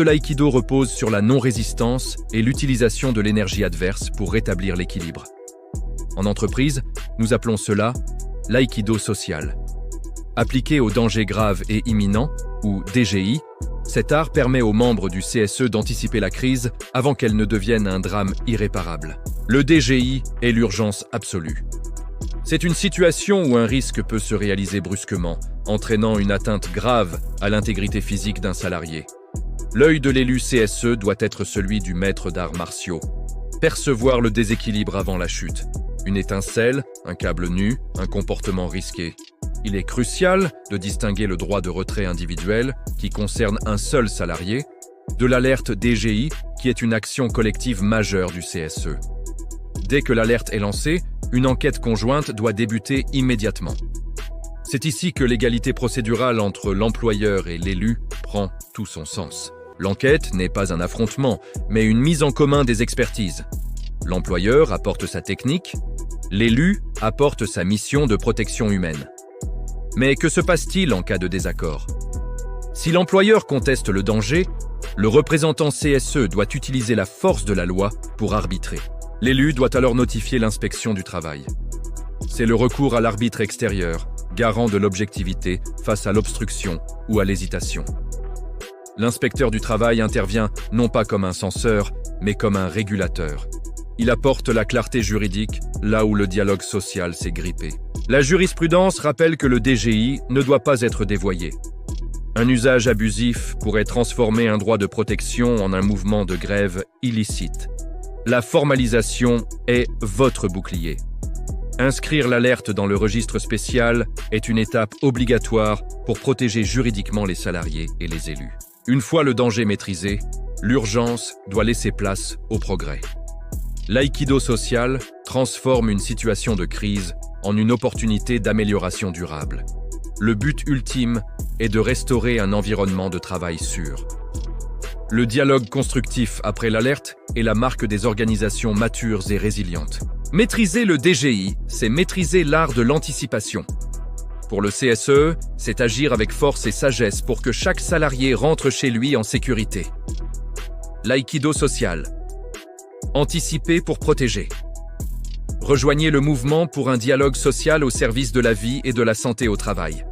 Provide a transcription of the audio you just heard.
l'aïkido repose sur la non-résistance et l'utilisation de l'énergie adverse pour rétablir l'équilibre. En entreprise, nous appelons cela l'aïkido social. Appliqué aux dangers graves et imminents, ou DGI, cet art permet aux membres du CSE d'anticiper la crise avant qu'elle ne devienne un drame irréparable. Le DGI est l'urgence absolue. C'est une situation où un risque peut se réaliser brusquement, entraînant une atteinte grave à l'intégrité physique d'un salarié. L'œil de l'élu CSE doit être celui du maître d'arts martiaux. Percevoir le déséquilibre avant la chute. Une étincelle, un câble nu, un comportement risqué. Il est crucial de distinguer le droit de retrait individuel, qui concerne un seul salarié, de l'alerte DGI, qui est une action collective majeure du CSE. Dès que l'alerte est lancée, une enquête conjointe doit débuter immédiatement. C'est ici que l'égalité procédurale entre l'employeur et l'élu prend tout son sens. L'enquête n'est pas un affrontement, mais une mise en commun des expertises. L'employeur apporte sa technique, l'élu apporte sa mission de protection humaine. Mais que se passe-t-il en cas de désaccord? Si l'employeur conteste le danger, le représentant CSE doit utiliser la force de la loi pour arbitrer. L'élu doit alors notifier l'inspection du travail. C'est le recours à l'arbitre extérieur, garant de l'objectivité face à l'obstruction ou à l'hésitation. L'inspecteur du travail intervient non pas comme un censeur, mais comme un régulateur. Il apporte la clarté juridique là où le dialogue social s'est grippé. La jurisprudence rappelle que le DGI ne doit pas être dévoyé. Un usage abusif pourrait transformer un droit de protection en un mouvement de grève illicite. La formalisation est votre bouclier. Inscrire l'alerte dans le registre spécial est une étape obligatoire pour protéger juridiquement les salariés et les élus. Une fois le danger maîtrisé, l'urgence doit laisser place au progrès. L'aïkido social transforme une situation de crise en une opportunité d'amélioration durable. Le but ultime est de restaurer un environnement de travail sûr. Le dialogue constructif après l'alerte est la marque des organisations matures et résilientes. Maîtriser le DGI, c'est maîtriser l'art de l'anticipation. Pour le CSE, c'est agir avec force et sagesse pour que chaque salarié rentre chez lui en sécurité. L'aïkido social. Anticiper pour protéger. Rejoignez le mouvement pour un dialogue social au service de la vie et de la santé au travail.